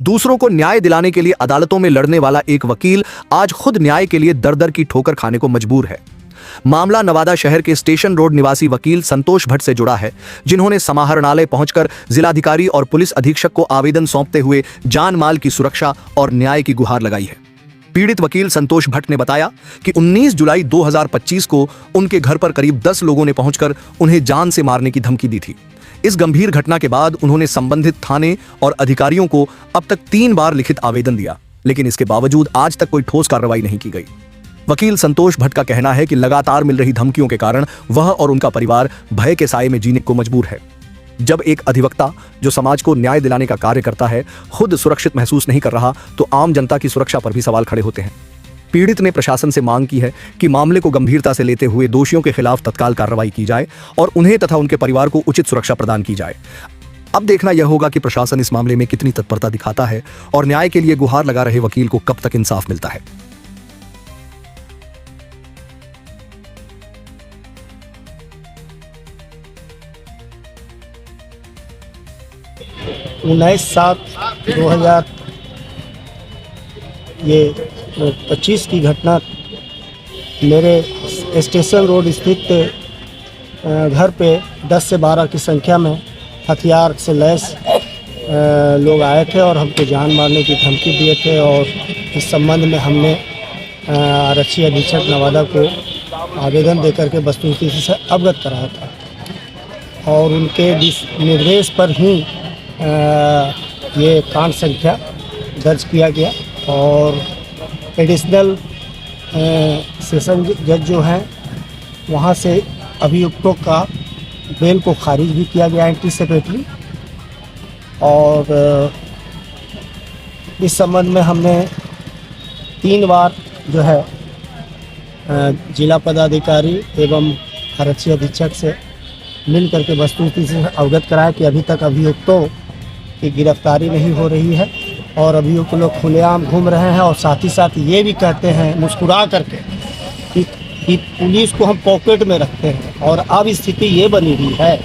दूसरों को न्याय दिलाने के लिए अदालतों में लड़ने वाला एक वकील आज खुद न्याय के लिए दर दर की ठोकर खाने को मजबूर है। मामला नवादा शहर के स्टेशन रोड निवासी वकील संतोष भट्ट से जुड़ा है, जिन्होंने समाहरणालय पहुंचकर जिलाधिकारी और पुलिस अधीक्षक को आवेदन सौंपते हुए जान माल की सुरक्षा और न्याय की गुहार लगाई है। पीड़ित वकील संतोष भट्ट ने बताया कि 19 जुलाई 2025 को उनके घर पर करीब 10 लोगों ने पहुंचकर उन्हें जान से मारने की धमकी दी थी। इस गंभीर घटना के बाद उन्होंने संबंधित थाने और अधिकारियों को अब तक 3 बार लिखित आवेदन दिया, लेकिन इसके बावजूद आज तक कोई ठोस कार्रवाई नहीं की गई। वकील संतोष भट्ट का कहना है कि लगातार मिल रही धमकियों के कारण वह और उनका परिवार भय के साए में जीने को मजबूर है। जब एक अधिवक्ता जो समाज को न्याय दिलाने का कार्य करता है खुद सुरक्षित महसूस नहीं कर रहा, तो आम जनता की सुरक्षा पर भी सवाल खड़े होते हैं। पीड़ित ने प्रशासन से मांग की है कि मामले को गंभीरता से लेते हुए दोषियों के खिलाफ तत्काल कार्रवाई की जाए और उन्हें तथा उनके परिवार को उचित सुरक्षा प्रदान की जाए। अब देखना यह होगा कि प्रशासन इस मामले में कितनी तत्परता दिखाता है और न्याय के लिए गुहार लगा रहे वकील को कब तक इंसाफ मिलता है। 19/7/2025 की घटना मेरे स्टेशन रोड स्थित घर पे 10 से 12 की संख्या में हथियार से लैस लोग आए थे और हमको जान मारने की धमकी दिए थे। और इस संबंध में हमने आरक्षी अधीक्षक नवादा को आवेदन देकर के वस्तुस्थिति से अवगत कराया था और उनके निर्देश पर ही ये कांड संख्या दर्ज किया गया और एडिशनल सेशन जज जो हैं वहाँ से अभियुक्तों का बेल को खारिज भी किया गया एंटीसिपेटरी। और इस संबंध में हमने 3 बार जो है जिला पदाधिकारी एवं आरक्षी अधीक्षक से मिल करके वस्तुस्थिति से अवगत कराया कि अभी तक अभियुक्तों की गिरफ्तारी नहीं हो रही है और अभियुक्त लोग खुलेआम घूम रहे हैं और साथ ही साथ ये भी कहते हैं मुस्कुरा करके कि पुलिस को हम पॉकेट में रखते हैं। और अब स्थिति ये बनी हुई है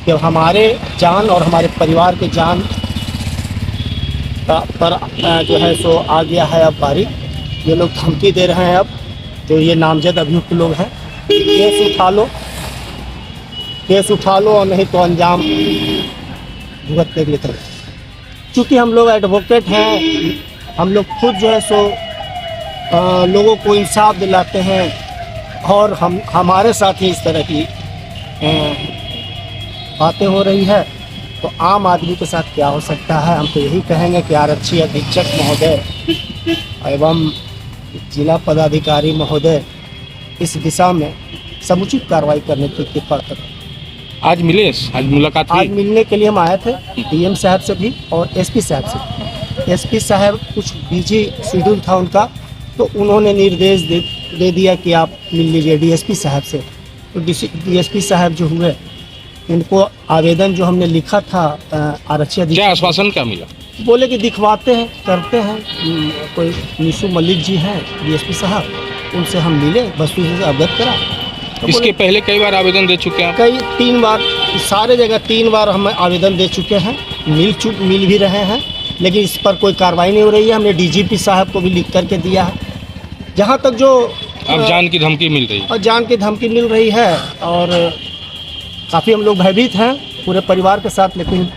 कि हमारे जान और हमारे परिवार के जान पर जो है सो आ गया है अब बारी। ये लोग धमकी दे रहे हैं अब जो ये नामजद अभियुक्त लोग हैं, केस उठा लो और नहीं तो अंजाम भुगतने के लिए तैयार। चूँकि हम लोग एडवोकेट हैं, हम लोग खुद जो है सो लोगों को इंसाफ दिलाते हैं और हमारे साथ ही इस तरह की बातें हो रही है तो आम आदमी के साथ क्या हो सकता है। हम तो यही कहेंगे कि आरक्षी अधीक्षक महोदय एवं जिला पदाधिकारी महोदय इस दिशा में समुचित कार्रवाई करने की कृपा करें। आज मुलाकात हुई? आज मिलने के लिए हम आए थे डीएम साहब से भी और एसपी साहब से। एसपी साहब कुछ बिजी शेड्यूल था उनका, तो उन्होंने निर्देश दे दिया कि आप मिल लीजिए डीएसपी साहब से। तो डीएसपी साहब जो हुए उनको आवेदन जो हमने लिखा था आरक्षी अधीक्षक, क्या आश्वासन क्या मिला? बोले कि दिखवाते हैं करते हैं। कोई निशु मलिक जी हैं डीएसपी साहब, उनसे हम मिले वस्तुस्थिति से अवगत करा। तो इसके पहले कई बार आवेदन दे चुके हैं? 3 बार, सारे जगह 3 बार हम आवेदन दे चुके हैं, मिल भी रहे हैं, लेकिन इस पर कोई कार्रवाई नहीं हो रही है। हमने डीजीपी साहब को भी लिख करके दिया है। जहाँ तक जो अब जान की धमकी मिल रही है और जान की धमकी मिल रही है और काफ़ी हम लोग भयभीत हैं पूरे परिवार के साथ। लेकिन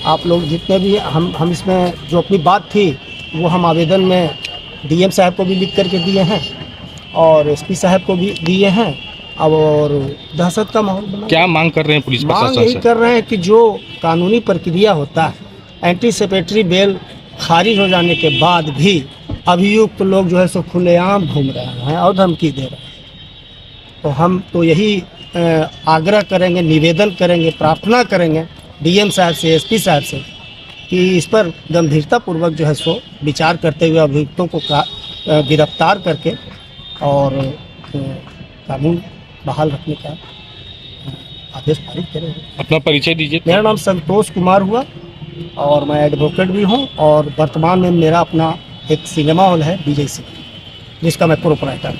आप लोग जितने भी हम इसमें जो अपनी बात थी वो हम आवेदन में डीएम साहब को भी लिख करके दिए हैं और एसपी साहब को भी दिए हैं। अब और दहशत का माहौल बना। क्या मांग कर रहे हैं पुलिस प्रशासन से? मांग यही कर रहे हैं कि जो कानूनी प्रक्रिया होता है, एंटीसिपेटरी बेल खारिज हो जाने के बाद भी अभियुक्त लोग जो है सो खुलेआम घूम रहे हैं और धमकी दे रहे हैं। तो हम तो यही आग्रह करेंगे, निवेदन करेंगे, प्रार्थना करेंगे डीएम साहब से, एसपी साहब से कि इस पर गंभीरतापूर्वक जो है सो विचार करते हुए अभियुक्तों को गिरफ्तार करके और कानून बहाल रखने का आदेश पारित करें। अपना परिचय दीजिए। मेरा नाम संतोष कुमार हुआ और मैं एडवोकेट भी हूँ और वर्तमान में मेरा अपना एक सिनेमा हॉल है विजय सिनेमा, जिसका मैं प्रोपराइटर हूँ।